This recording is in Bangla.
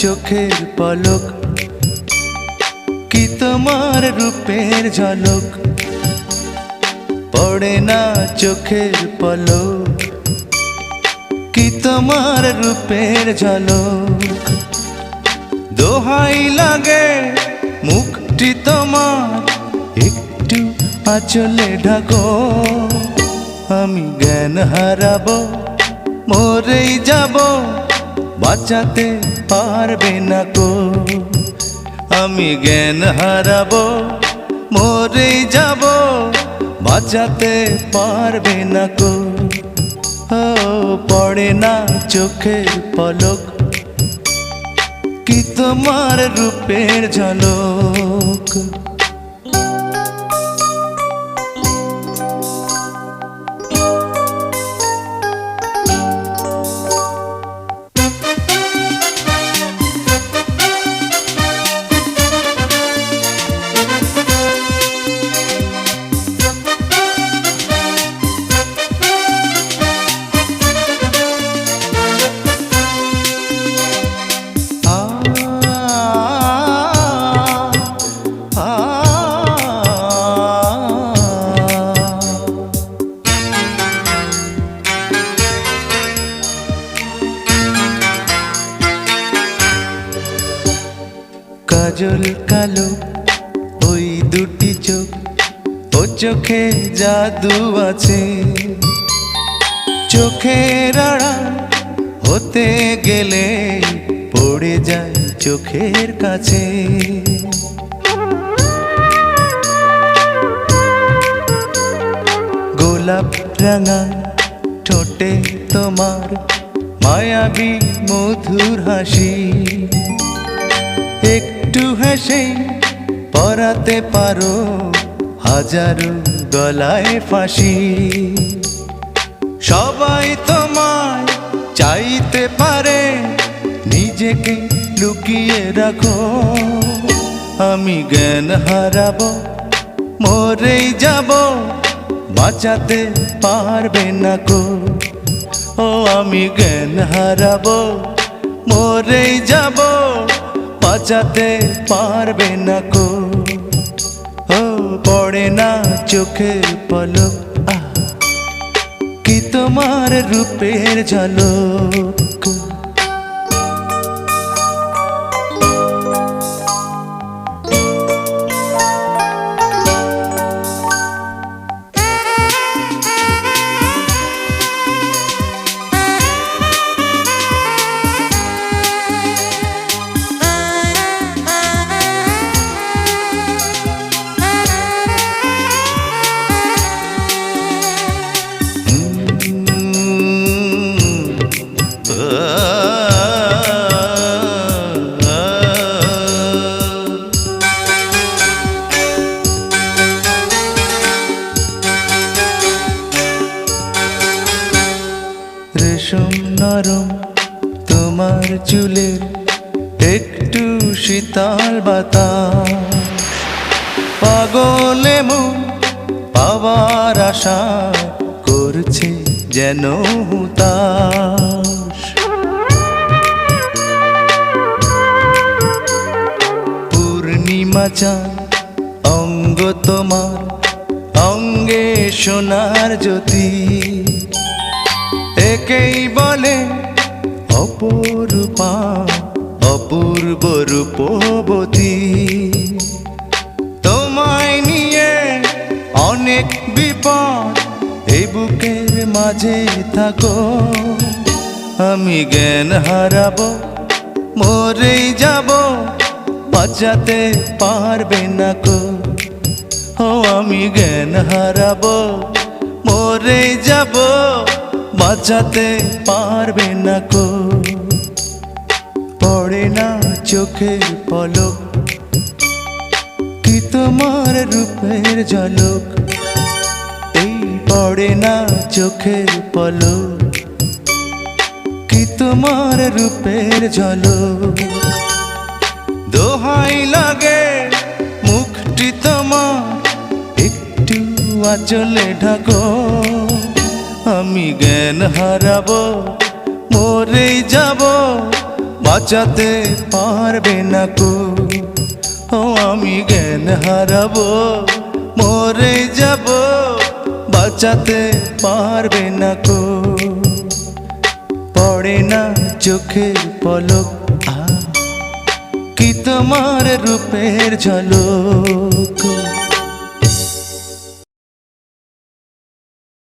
চোখের পলক, কি তোমার রূপের ঝলক। পড়ে না চোখের পলক, কি তোমার রূপের ঝলক। দোহাই লাগে মুখটি তোমার, একটু আঁচলে ঢাকো। আমি জ্ঞান হারাবো, মরেই যাব, বাঁচাতে পারবে না কো। আমি জ্ঞান হারাবো, মরেই যাব, বাঁচাতে পারবে না কো। ও পড়ে না চোখের পলক, কি তোমার রূপের ঝলক। কাজল কালো ওই দুটি চোখ, ও চোখে জাদু আছে। চোখের আড়াল হতে গেলে পড়ে যায় চোখের কাছে। গোলাপ রাঙা ঠোঁটে তোমার মায়াবী মধুর হাসি। একটু হেসে পরাতে পারো হাজারো গলায় ফাঁসি। সবাই তোমায় চাইতে পারে, নিজেকে লুকিয়ে রাখো। আমি জ্ঞান হারাবো, মরেই যাব, বাঁচাতে পারবে না কো। ও আমি জ্ঞান হারাবো, মরেই যাব, বাঁচাতে পারবে না কো। ও পড়ে না চোখের পলক, কি তোমার রূপের ঝলক। রেশম নরম তোমার চুলের, একটু শীতল বাতাস। পাগলে মন পাওয়ার আশা করছে যেন হুতাশ। পূর্ণিমা চাঁদ অঙ্গ তোমার, অঙ্গে সোনার জ্যোতি। একেই বলে অপরূপা, অপূর্ব রূপবতী। তোমায় নিয়ে অনেক বিপদ, এই বুকের মাঝে থাকো। আমি জ্ঞান হারাবো, মরেই যাব, বাঁচাতে পারবে না কো। ও আমি জ্ঞান হারাবো, মরেই যাব, বাঁচাতে পারবে না কো। পড়ে না চোখের পলক, কি তোমার রূপের ঝলক। এই পড়ে না চোখের পলক, কি তোমার রূপের ঝলক। দোহাই লাগে মুখটি তোমার, একটু আঁচলে ঢাকো। আমি জ্ঞান হারাবো, মরেই যাব, বাঁচাতে পারবে না কো। ও আমি জ্ঞান হারাবো, মরে যাব, বাঁচাতে পারবে না কো। পড়ে না চোখের পলক, কি তোমার রূপের ঝলক।